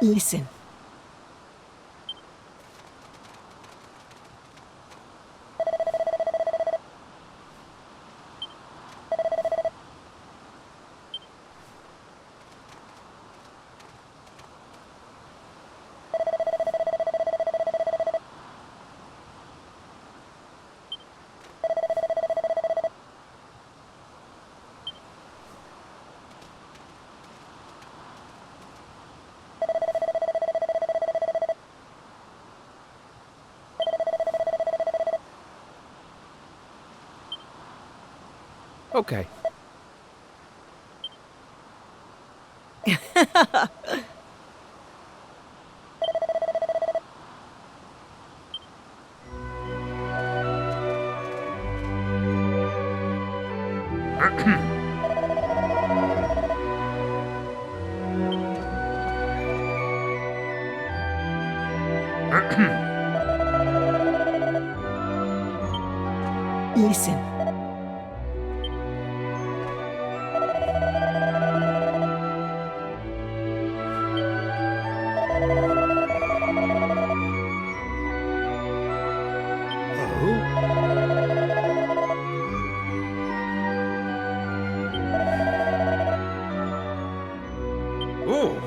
Listen. Okay. Listen. Oh.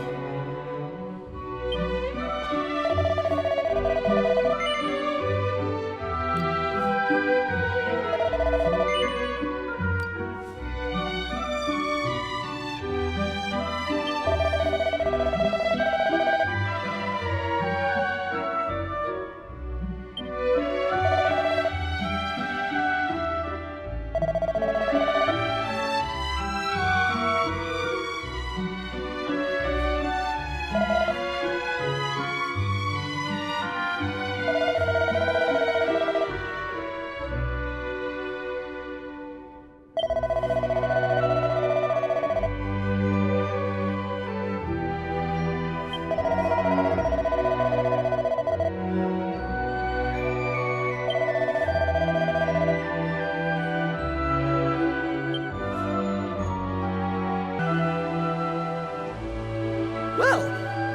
Well,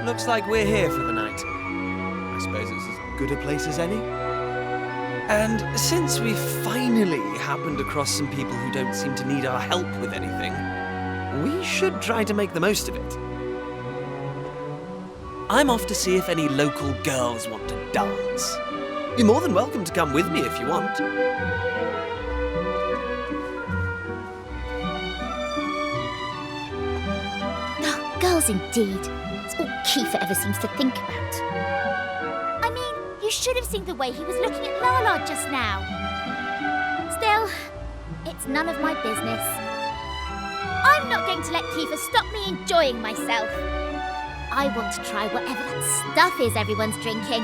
looks like we're here for the night. I suppose it's as good a place as any. And since we finally happened across some people who don't seem to need our help with anything, we should try to make the most of it. I'm off to see if any local girls want to dance. You're more than welcome to come with me if you want. Oh, girls indeed. It's all Kiefer ever seems to think about. I mean, you should have seen the way he was looking at Lala just now. Still, it's none of my business. I'm not going to let Kiefer stop me enjoying myself. I want to try whatever that stuff is everyone's drinking.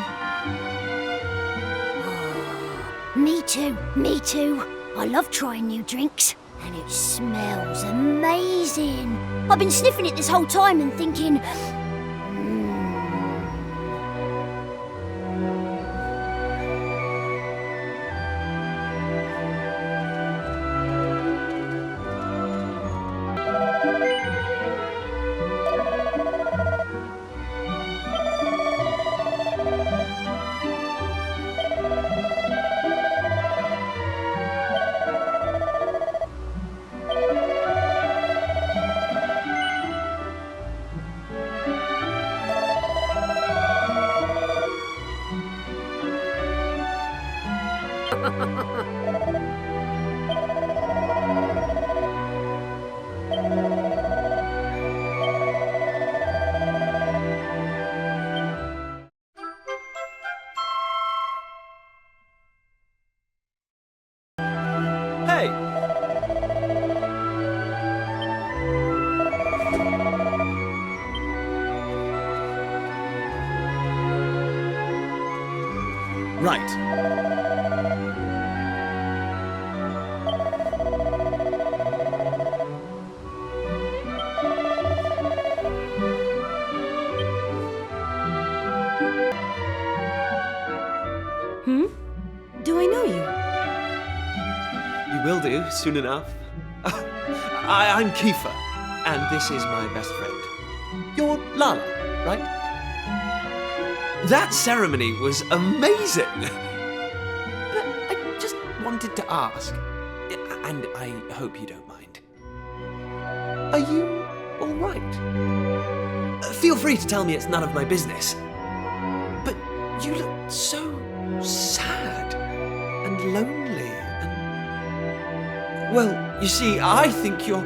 Me too, me too. I love trying new drinks. And it smells amazing. I've been sniffing it this whole time and thinking... Hey! Right. Do I know you? You will do, soon enough. I'm Kiefer, and this is my best friend. You're Lala, right? That ceremony was amazing. But I just wanted to ask, and I hope you don't mind. Are you all right? Feel free to tell me it's none of my business. But you look so sad and lonely and... Well, you see, I think you're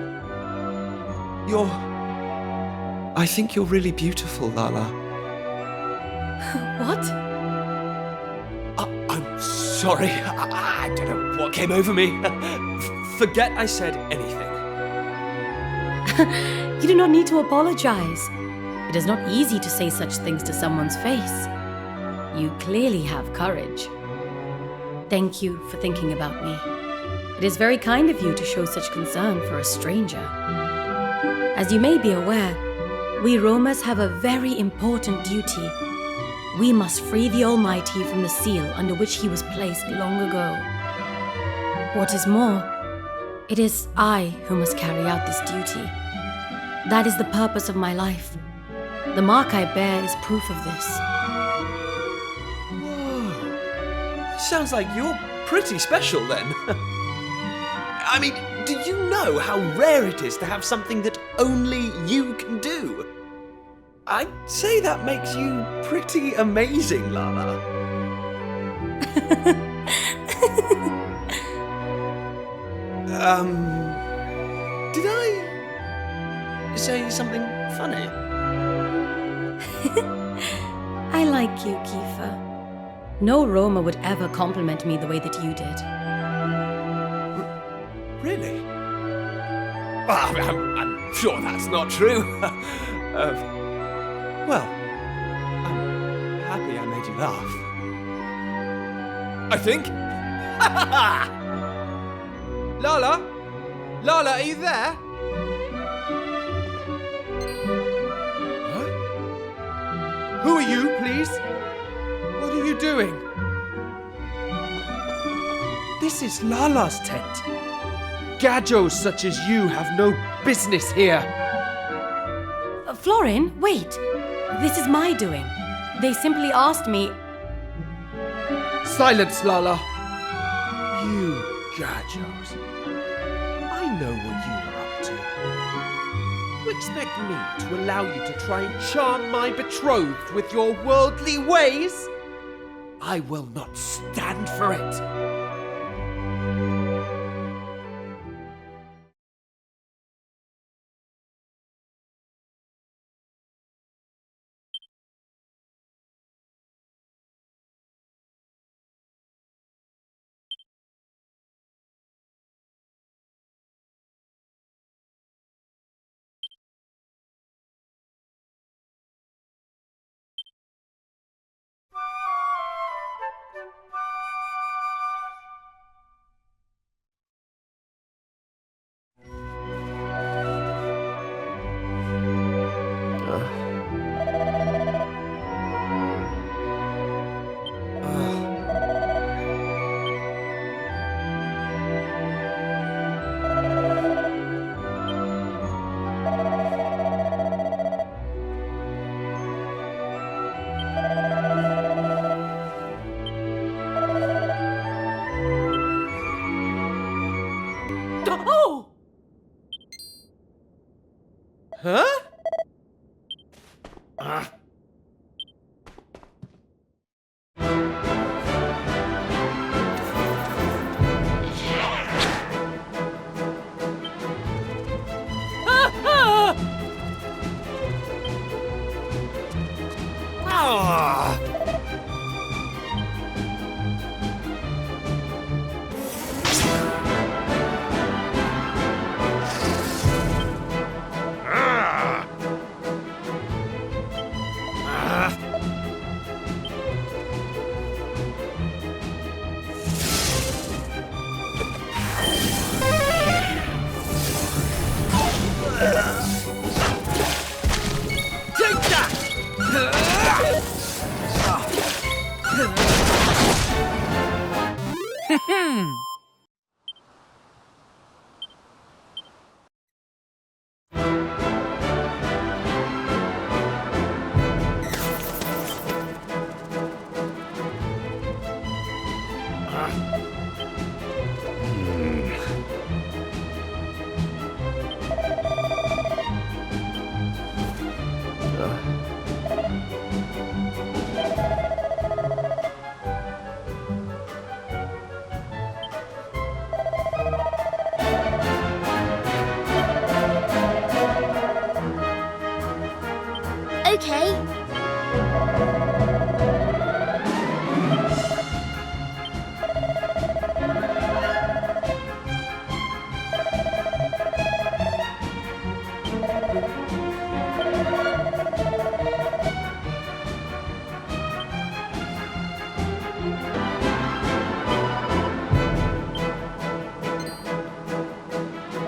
really beautiful, Lala. What? I'm sorry. I don't know what came over me. Forget I said anything. You do not need to apologize. It is not easy to say such things to someone's face. You clearly have courage. Thank you for thinking about me. It is very kind of you to show such concern for a stranger. As you may be aware, we Roamers have a very important duty. We must free the Almighty from the seal under which he was placed long ago. What is more, it is I who must carry out this duty. That is the purpose of my life. The mark I bear is proof of this. Whoa. Sounds like you're pretty special then. I mean, do you know how rare it is to have something that only you can do? I'd say that makes you pretty amazing, Lala. Did I say something funny? I like you, Kiefer. No Roamer would ever compliment me the way that you did. Really? Well, I'm sure that's not true. Well, I'm happy I made you laugh. I think. Lala? Lala, are you there? Huh? Who are you, please? What are you doing? This is Lala's tent. Gadgos such as you have no business here. Florin, wait. This is my doing. They simply asked me... Silence, Lala. You Gadgos. I know what you are up to. You expect me to allow you to try and charm my betrothed with your worldly ways? I will not stand for it. Oh! Huh?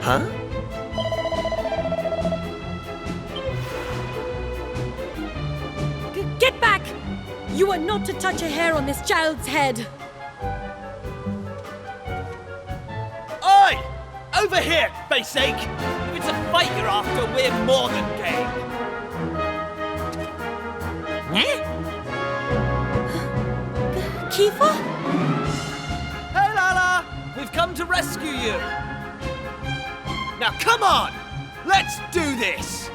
Huh? Get back! You are not to touch a hair on this child's head. Oi! Over here, face sake! If it's a fight you're after, we're more than game. Kiefer? Hey, Lala! We've come to rescue you. Now, come on! Let's do this!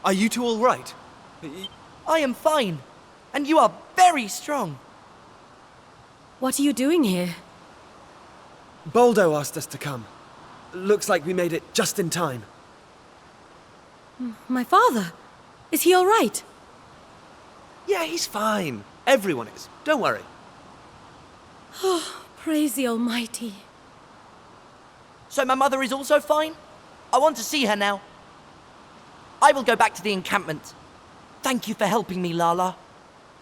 Are you two all right? I am fine, and you are very strong. What are you doing here? Boldo asked us to come. Looks like we made it just in time. My father? Is he all right? Yeah, he's fine. Everyone is. Don't worry. Praise the Almighty. So my mother is also fine? I want to see her now. I will go back to the encampment. Thank you for helping me, Lala.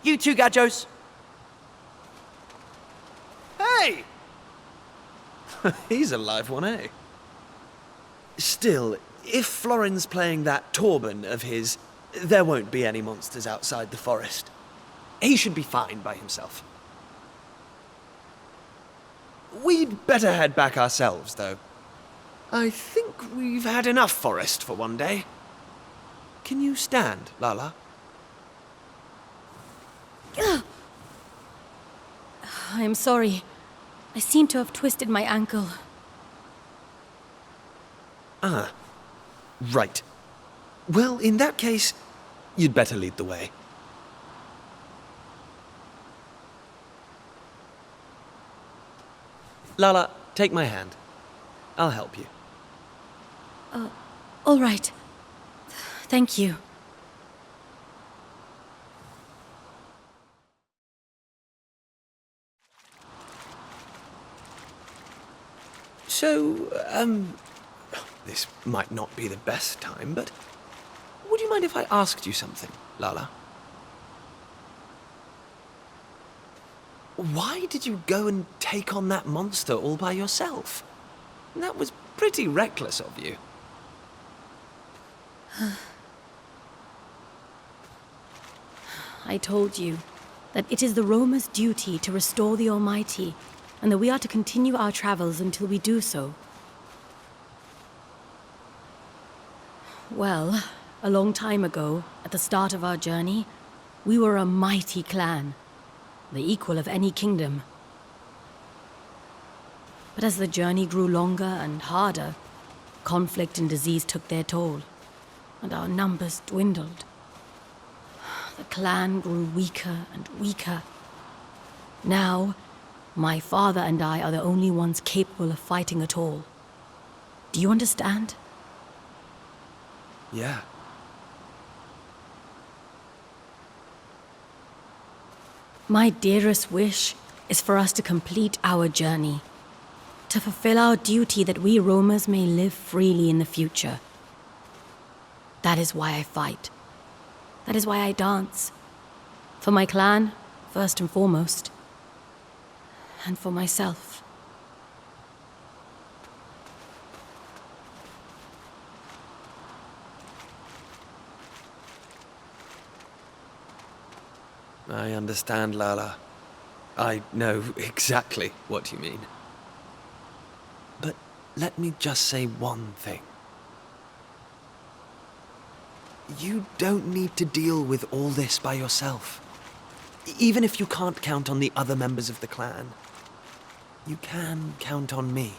You too, Gajos. Hey! He's a live one, eh? Still, if Florin's playing that Torban of his, there won't be any monsters outside the forest. He should be fine by himself. We'd better head back ourselves, though. I think we've had enough forest for one day. Can you stand, Lala? I am sorry. I seem to have twisted my ankle. Ah, right. Well, in that case, you'd better lead the way. Lala, take my hand. I'll help you. All right. Thank you. So, this might not be the best time, but would you mind if I asked you something, Lala? Why did you go and take on that monster all by yourself? That was pretty reckless of you. I told you that it is the Roamer's duty to restore the Almighty, and that we are to continue our travels until we do so. Well, a long time ago, at the start of our journey, we were a mighty clan, the equal of any kingdom. But as the journey grew longer and harder, conflict and disease took their toll, and our numbers dwindled. The clan grew weaker and weaker. Now, my father and I are the only ones capable of fighting at all. Do you understand? Yeah. My dearest wish is for us to complete our journey, to fulfill our duty that we roamers may live freely in the future. That is why I fight. That is why I dance. For my clan, first and foremost. And for myself. I understand, Lala. I know exactly what you mean. But let me just say one thing. You don't need to deal with all this by yourself. Even if you can't count on the other members of the clan, you can count on me.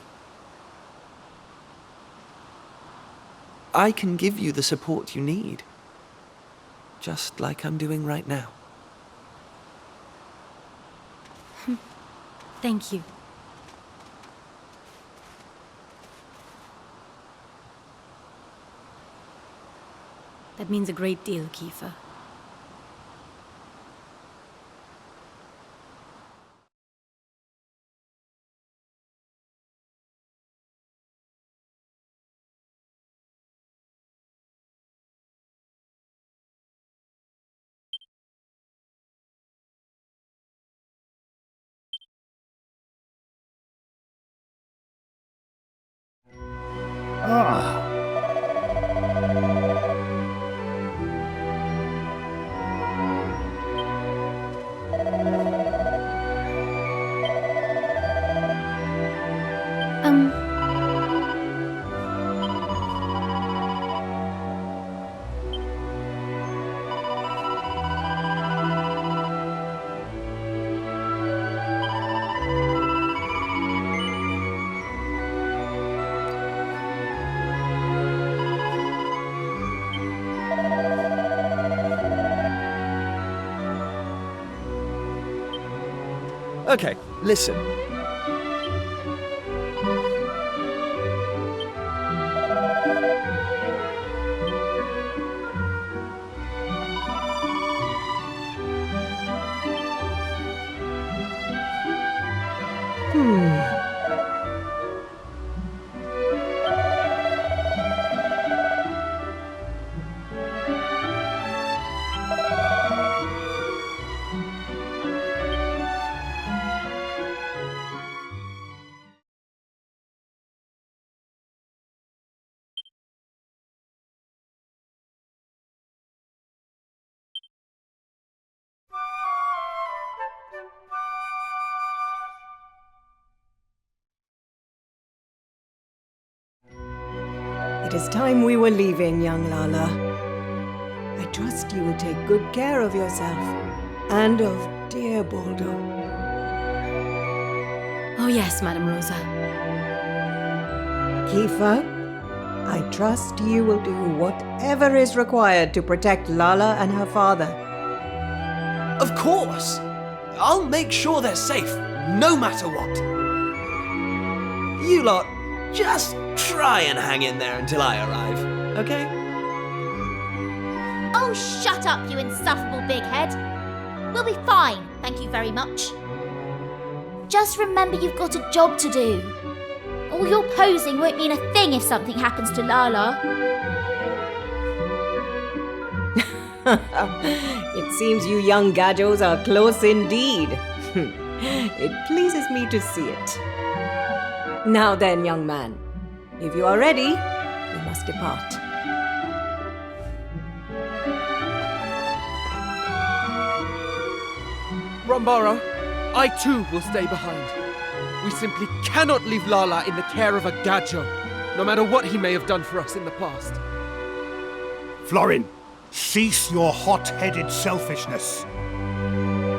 I can give you the support you need, just like I'm doing right now. Thank you. That means a great deal, Kiefer. Ah. Okay, listen. It is time we were leaving, young Lala. I trust you will take good care of yourself and of dear Boldo. Oh yes, Madam Rosa. Kiefer, I trust you will do whatever is required to protect Lala and her father. Of course! I'll make sure they're safe, no matter what. You lot, just try and hang in there until I arrive, okay? Oh, shut up, you insufferable big head. We'll be fine, thank you very much. Just remember you've got a job to do. All your posing won't mean a thing if something happens to Lala. It seems you young gadgos are close indeed. It pleases me to see it. Now then, young man, if you are ready, we must depart. Rom Baro, I too will stay behind. We simply cannot leave Lala in the care of a Gajo, no matter what he may have done for us in the past. Florin, cease your hot-headed selfishness.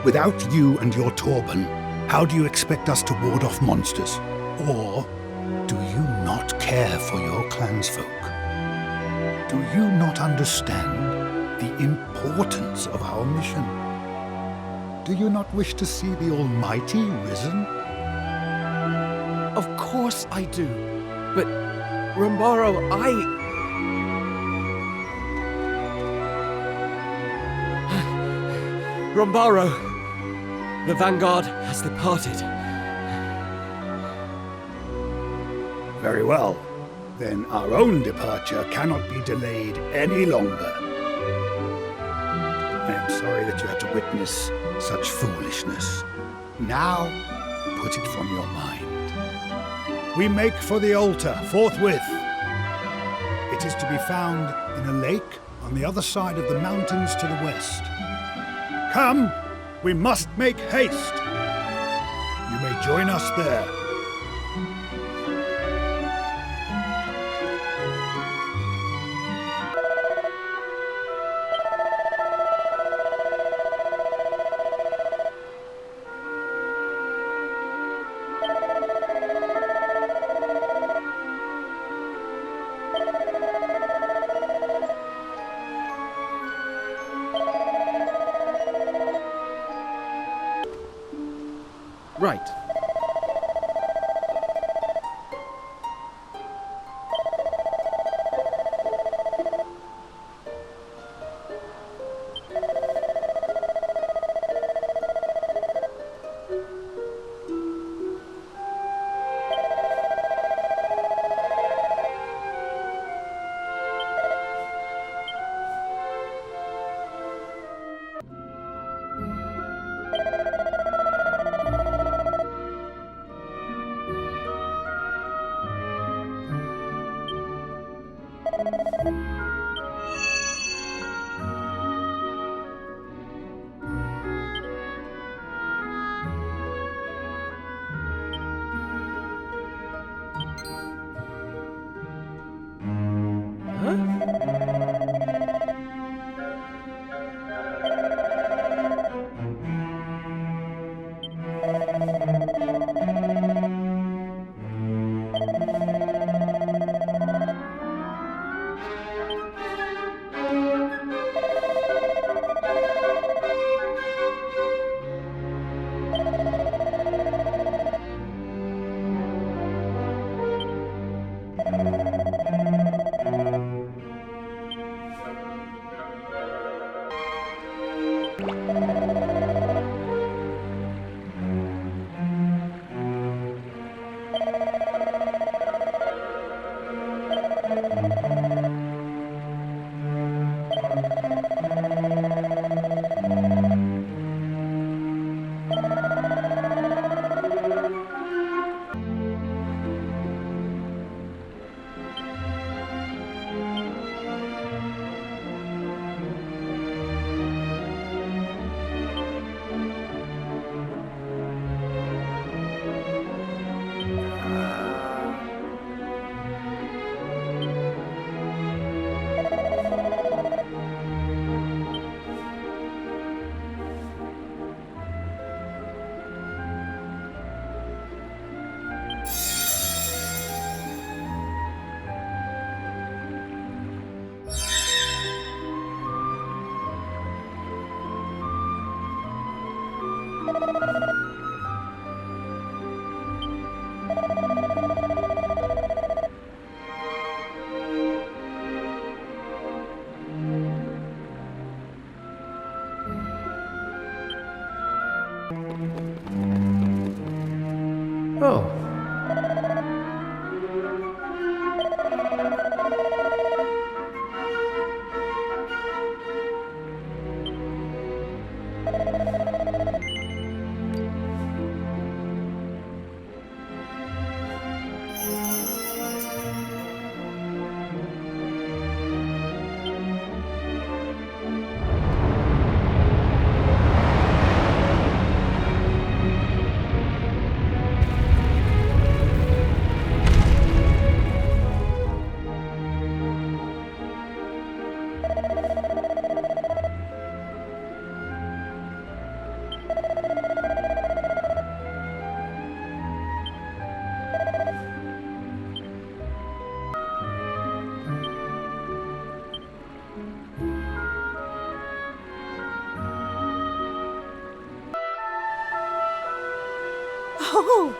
Without you and your Torban, how do you expect us to ward off monsters? Or do you not care for your clansfolk? Do you not understand the importance of our mission? Do you not wish to see the Almighty risen? Of course I do, but Rom Baro, Rom Baro, the Vanguard has departed. Very well. Then our own departure cannot be delayed any longer. I am sorry that you had to witness such foolishness. Now, put it from your mind. We make for the altar forthwith. It is to be found in a lake on the other side of the mountains to the west. Come, we must make haste. You may join us there. Right. Oh!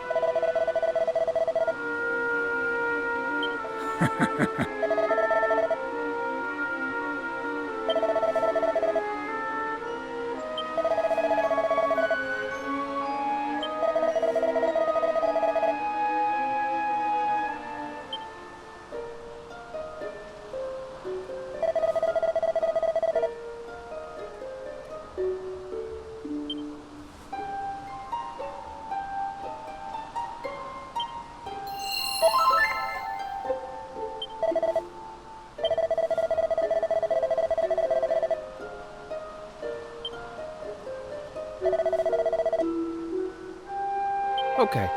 Okay.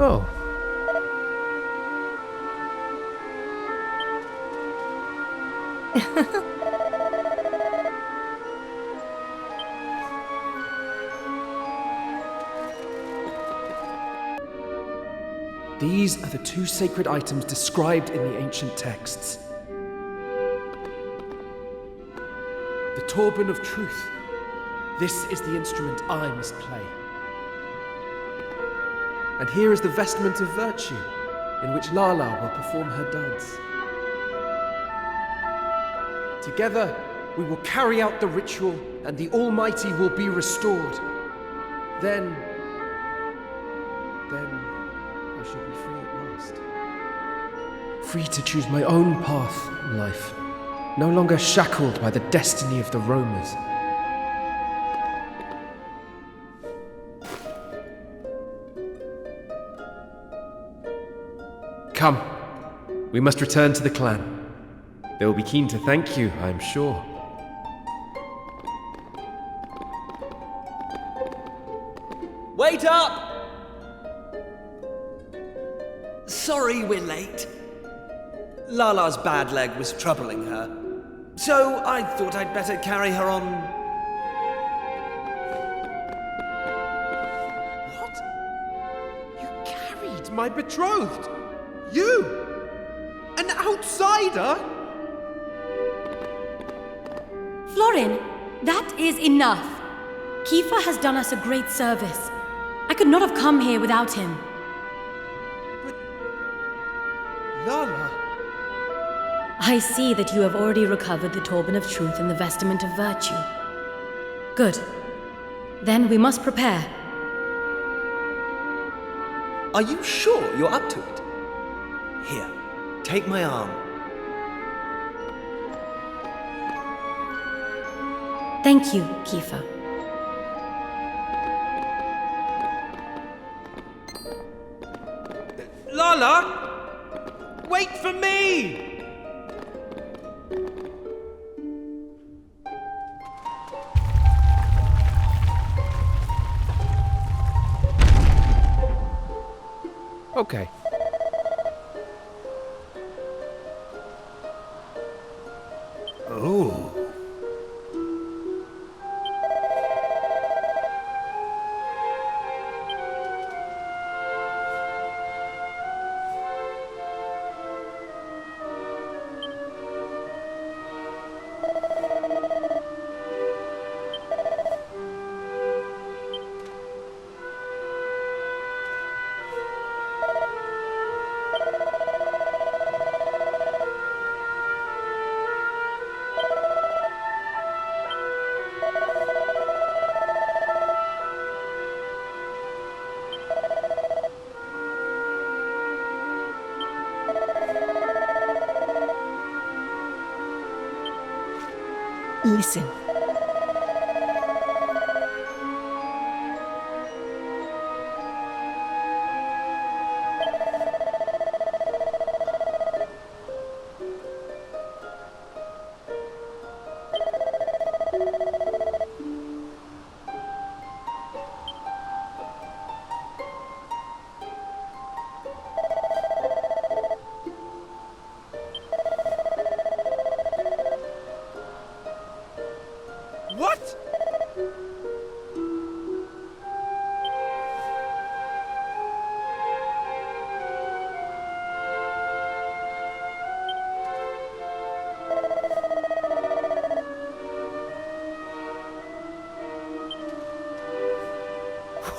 Oh. These are the two sacred items described in the ancient texts. The Turban of Truth. This is the instrument I must play. And here is the Vestment of Virtue, in which Lala will perform her dance. Together, we will carry out the ritual, and the Almighty will be restored. Then I shall be free at last. Free to choose my own path in life, no longer shackled by the destiny of the Roamers. Come, we must return to the clan. They will be keen to thank you, I am sure. Wait up! Sorry we're late. Lala's bad leg was troubling her, so I thought I'd better carry her on. What? You carried my betrothed? You? An outsider? Florin, that is enough. Kiefer has done us a great service. I could not have come here without him. But... Lala... I see that you have already recovered the Turban of Truth and the Vestment of Virtue. Good. Then we must prepare. Are you sure you're up to it? Here, take my arm. Thank you, Kiefer. Lala! Wait for me! Okay. Oh. Listen.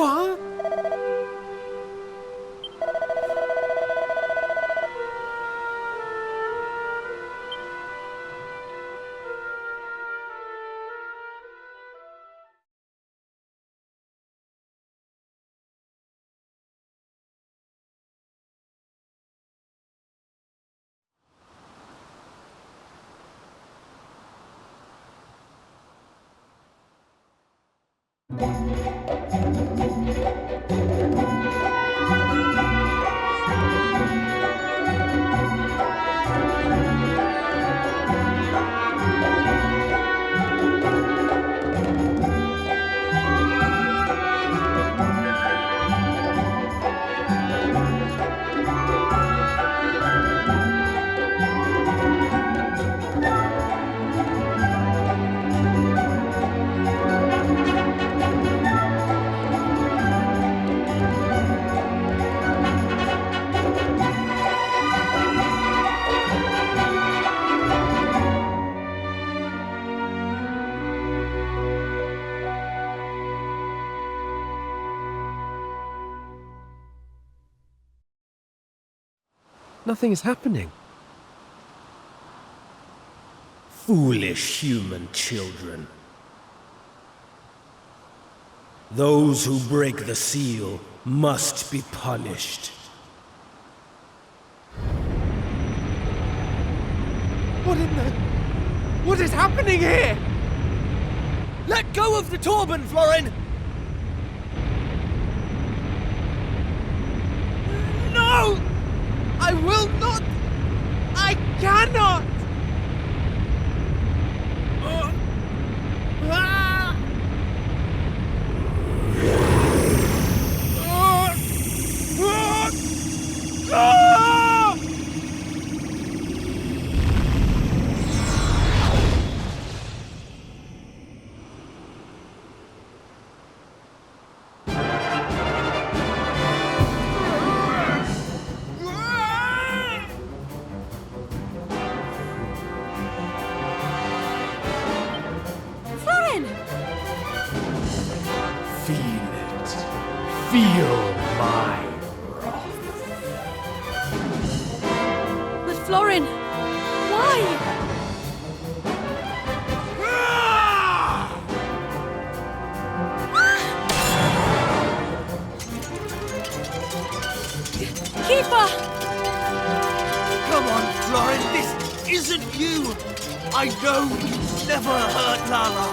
What? Nothing is happening. Foolish human children. Those who break the seal must be punished. What in the... What is happening here? Let go of the turban, Florin! No! I will not! I cannot! Feel my wrath. But Florin, why? Kiefer! Come on, Florin, this isn't you! I know you never hurt Lala!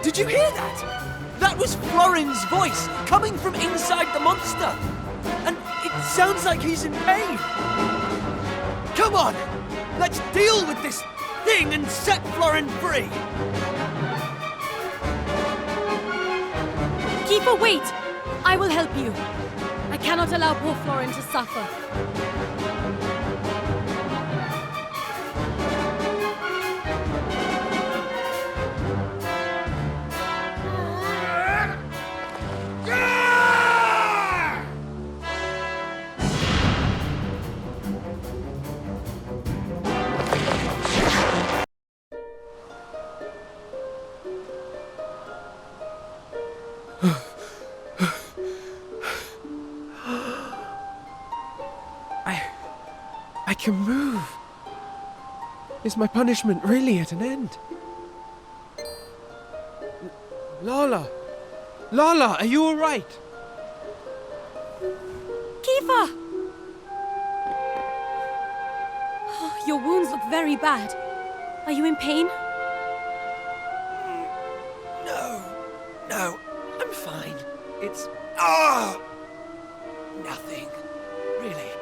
Did you hear that? That was Florin's voice, coming from inside the monster. And it sounds like he's in pain. Come on, let's deal with this thing and set Florin free. Kiefer, wait! I will help you. I cannot allow poor Florin to suffer. I can move. Is my punishment really at an end? Lala! Lala, are you alright? Kiefer! Oh, your wounds look very bad. Are you in pain? No, I'm fine. It's... nothing, really.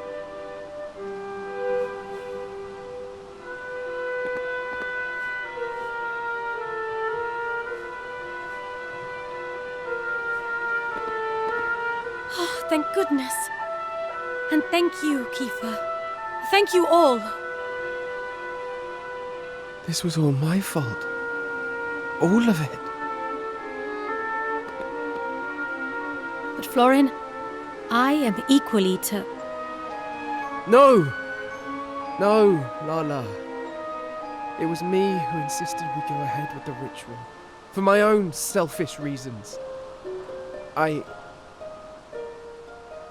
Oh, thank goodness. And thank you, Kiefer. Thank you all. This was all my fault. All of it. But Florin, I am equally to... No! No, Lala. It was me who insisted we go ahead with the ritual. For my own selfish reasons. I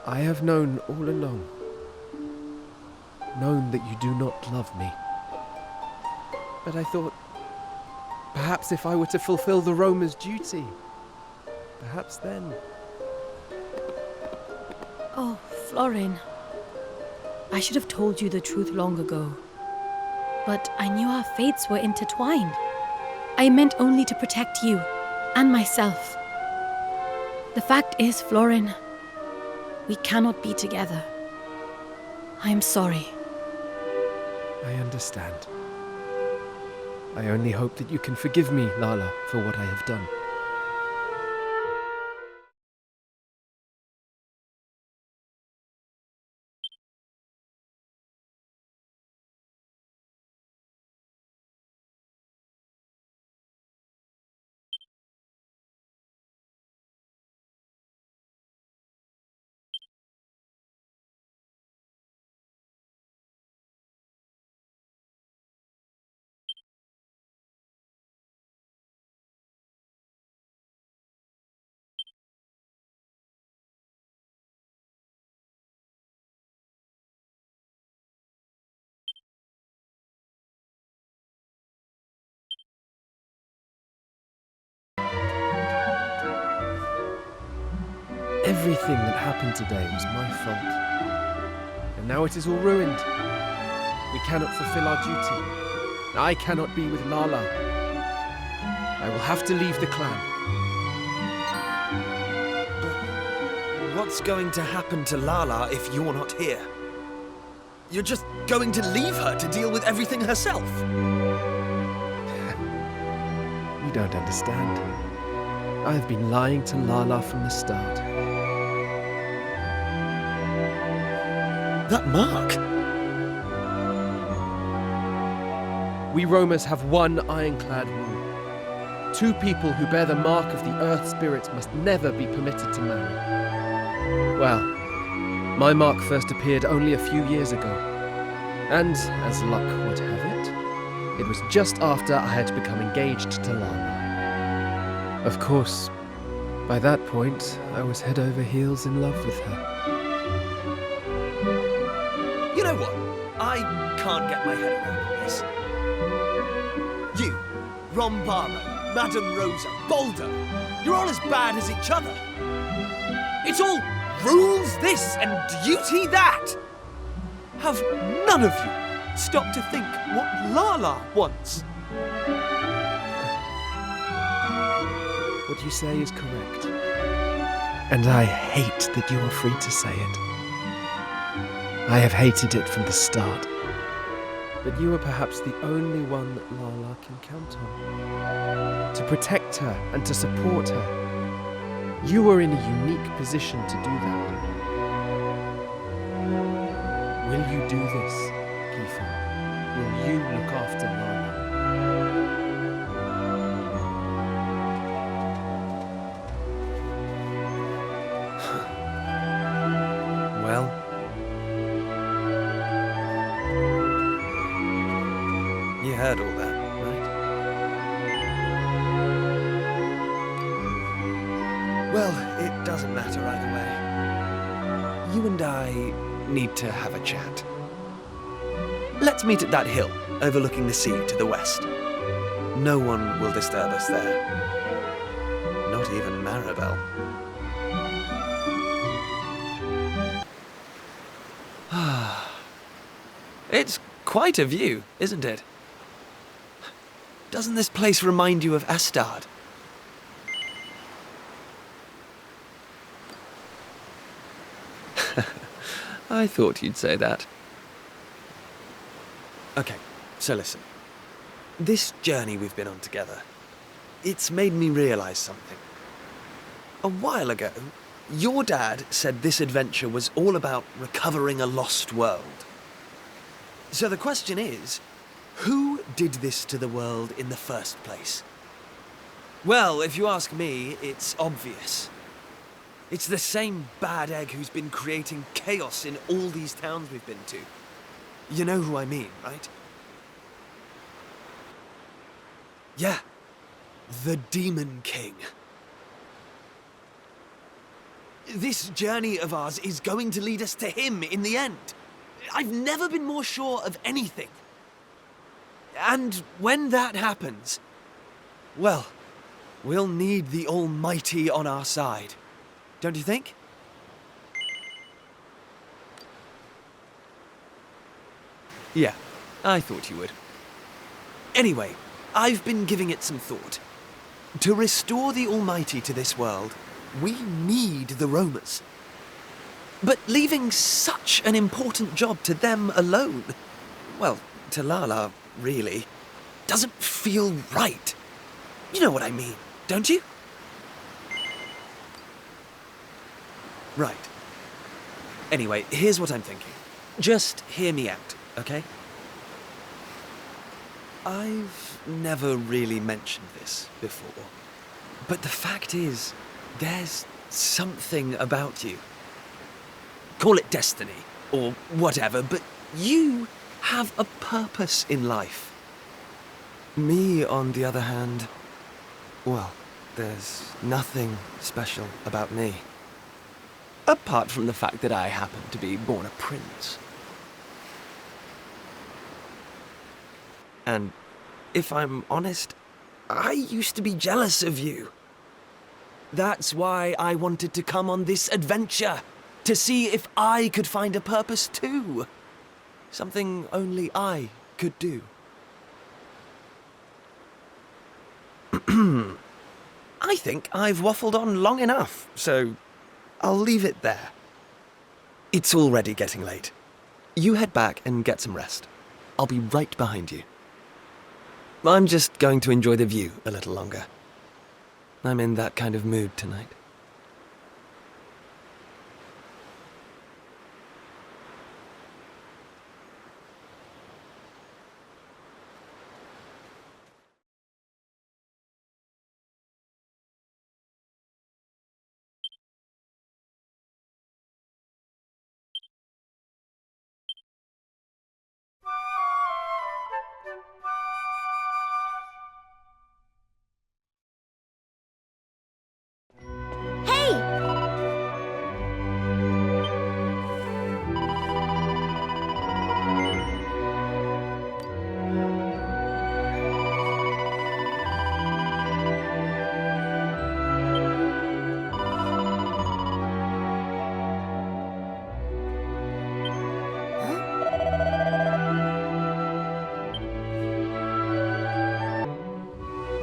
have known all along. Known that you do not love me. But I thought, perhaps if I were to fulfill the Roamer's duty, perhaps then... Oh, Florin. I should have told you the truth long ago. But I knew our fates were intertwined. I meant only to protect you and myself. The fact is, Florin, we cannot be together. I am sorry. I understand. I only hope that you can forgive me, Lala, for what I have done. Everything that happened today was my fault. And now it is all ruined. We cannot fulfill our duty. I cannot be with Lala. I will have to leave the clan. But what's going to happen to Lala if you're not here? You're just going to leave her to deal with everything herself? You don't understand. I have been lying to Lala from the start. That mark? We Roamers have one ironclad rule. 2 people who bear the mark of the Earth Spirit must never be permitted to marry. Well, my mark first appeared only a few years ago. And, as luck would have it, it was just after I had become engaged to Lala. Of course, by that point, I was head over heels in love with her. You know what? I can't get my head around this. You, Rom Baro, Madame Rosa, Boldo, you're all as bad as each other. It's all rules this and duty that. Have none of you stopped to think what Lala wants? What you say is correct. And I hate that you are free to say it. I have hated it from the start. But you are perhaps the only one that Lala can count on. To protect her and to support her. You are in a unique position to do that. Will you do this, Kiefer? Will you look after Lala? Well, you heard all that, right? Well, it doesn't matter either way. You and I need to have a chat. Let's meet at that hill overlooking the sea to the west. No one will disturb us there. Not even Maribel. It's quite a view, isn't it? Doesn't this place remind you of Astard? I thought you'd say that. Okay, so listen. This journey we've been on together, it's made me realize something. A while ago, your dad said this adventure was all about recovering a lost world. So the question is, who did this to the world in the first place? Well, if you ask me, it's obvious. It's the same bad egg who's been creating chaos in all these towns we've been to. You know who I mean, right? Yeah. The Demon King. This journey of ours is going to lead us to him in the end. I've never been more sure of anything. And when that happens, well, we'll need the Almighty on our side. Don't you think? Yeah, I thought you would. Anyway, I've been giving it some thought. To restore the Almighty to this world, we need the Roamers. But leaving such an important job to them alone, well, to Lala, really, doesn't feel right. You know what I mean, don't you? Right. Anyway, here's what I'm thinking. Just hear me out, okay? I've never really mentioned this before, but the fact is, there's something about you. Call it destiny, or whatever, but you have a purpose in life. Me, on the other hand, well, there's nothing special about me. Apart from the fact that I happen to be born a prince. And if I'm honest, I used to be jealous of you. That's why I wanted to come on this adventure, to see if I could find a purpose too. Something only I could do. I think I've waffled on long enough, so I'll leave it there. It's already getting late. You head back and get some rest. I'll be right behind you. I'm just going to enjoy the view a little longer. I'm in that kind of mood tonight.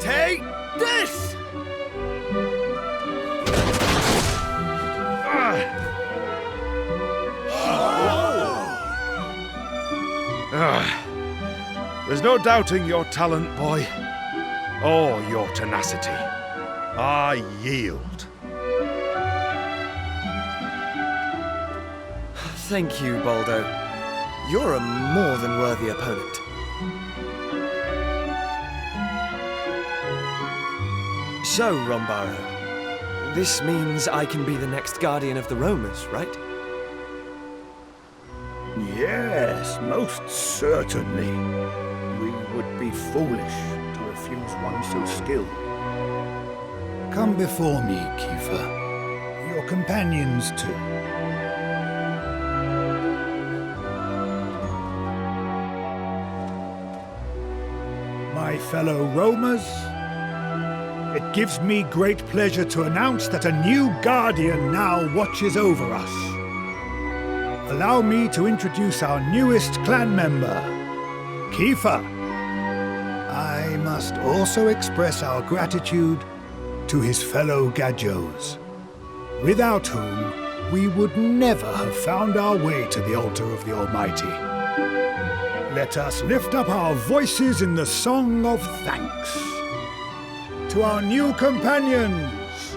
Take this! There's no doubting your talent, boy, or your tenacity. I yield. Thank you, Boldo. You're a more than worthy opponent. So, Rom Baro, this means I can be the next guardian of the Roamers, right? Yes, most certainly. We would be foolish to refuse one so skilled. Come before me, Kiefer. Your companions, too. My fellow roamers, it gives me great pleasure to announce that a new guardian now watches over us. Allow me to introduce our newest clan member, Kiefer. I must also express our gratitude to his fellow Gadjos, without whom we would never have found our way to the altar of the Almighty. Let us lift up our voices in the song of thanks. To our new companions,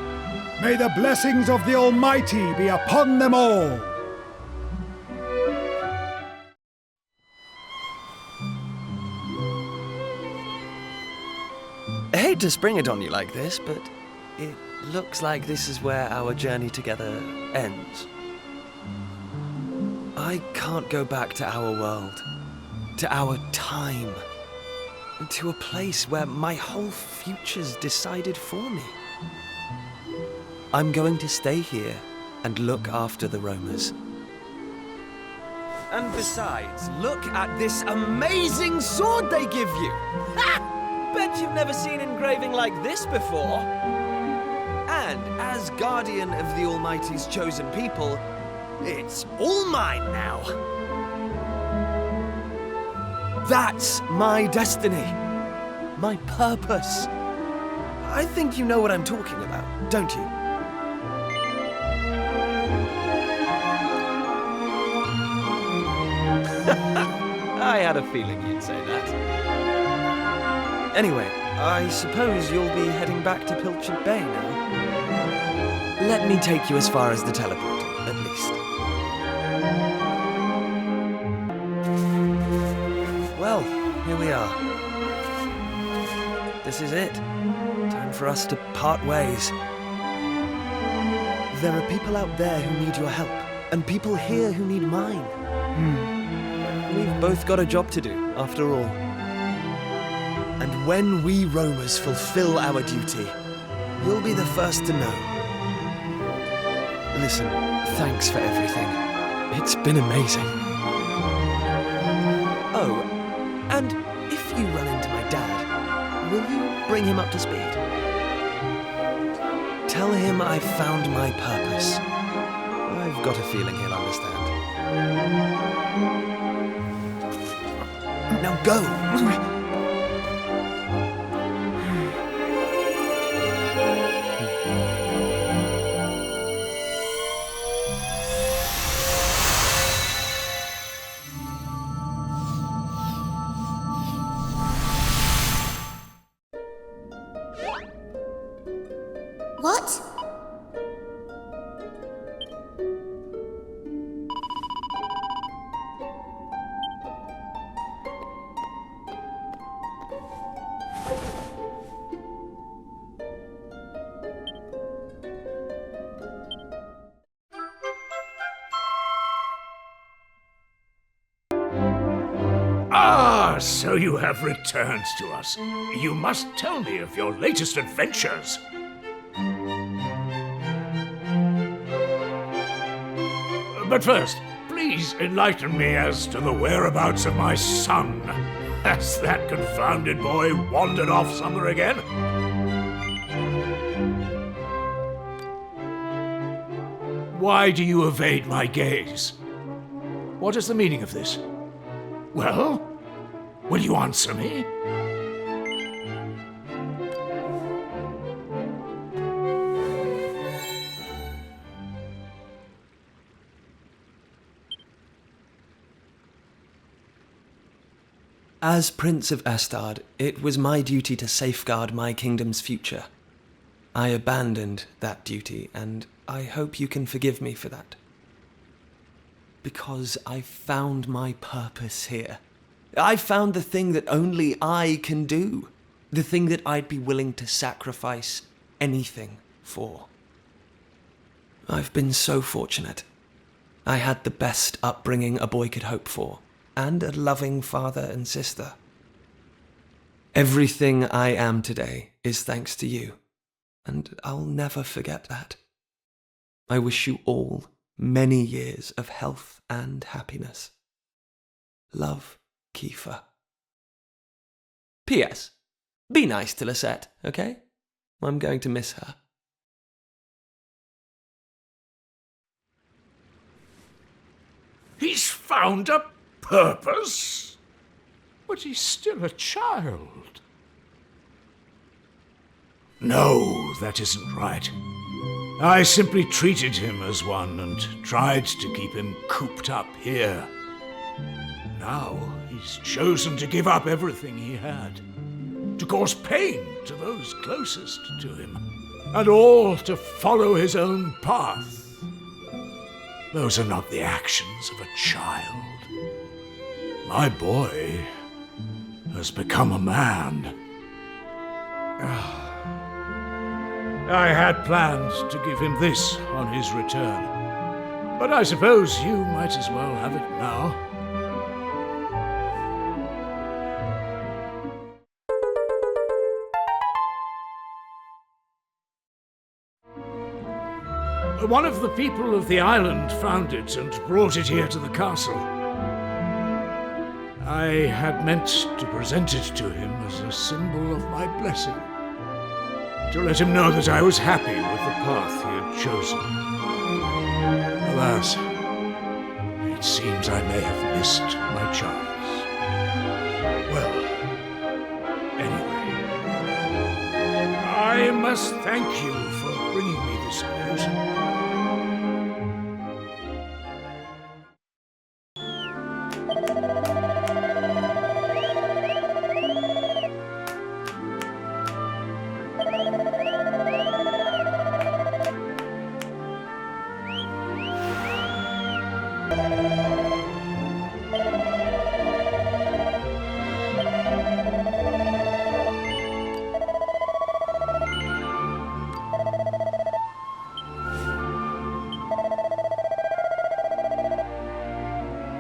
may the blessings of the Almighty be upon them all. I hate to spring it on you like this, but it looks like this is where our journey together ends. I can't go back to our world, to our time, to a place where my whole future's decided for me. I'm going to stay here and look after the roamers. And besides, look at this amazing sword they give you! Ha! Bet you've never seen engraving like this before. And as guardian of the Almighty's chosen people, it's all mine now. That's my destiny. My purpose. I think you know what I'm talking about, don't you? I had a feeling you'd say that. Anyway, I suppose you'll be heading back to Pilchard Bay now. Let me take you as far as the teleporter, at least. Well, here we are. This is it. Time for us to part ways. There are people out there who need your help, and people here who need mine. We've both got a job to do, after all. And when we roamers fulfill our duty, you'll be the first to know. Listen, thanks for everything. It's been amazing. Oh, and if you run into my dad, will you bring him up to speed? Tell him I found my purpose. I've got a feeling he'll understand. Now go! What? Ah, so you have returned to us. You must tell me of your latest adventures. But first, please enlighten me as to the whereabouts of my son. Has that confounded boy wandered off somewhere again? Why do you evade my gaze? What is the meaning of this? Well, will you answer me? As Prince of Astard, it was my duty to safeguard my kingdom's future. I abandoned that duty, and I hope you can forgive me for that. Because I found my purpose here. I found the thing that only I can do. The thing that I'd be willing to sacrifice anything for. I've been so fortunate. I had the best upbringing a boy could hope for, and a loving father and sister. Everything I am today is thanks to you, and I'll never forget that. I wish you all many years of health and happiness. Love, Kiefer. P.S. Be nice to Lisette, okay? I'm going to miss her. He's found a purpose? But he's still a child. No, that isn't right. I simply treated him as one and tried to keep him cooped up here. Now he's chosen to give up everything he had, to cause pain to those closest to him, and all to follow his own path. Those are not the actions of a child. My boy has become a man. I had planned to give him this on his return. But I suppose you might as well have it now. One of the people of the island found it and brought it here to the castle. I had meant to present it to him as a symbol of my blessing, to let him know that I was happy with the path he had chosen. Alas, it seems I may have missed my chance. Well, anyway, I must thank you for bringing me this news.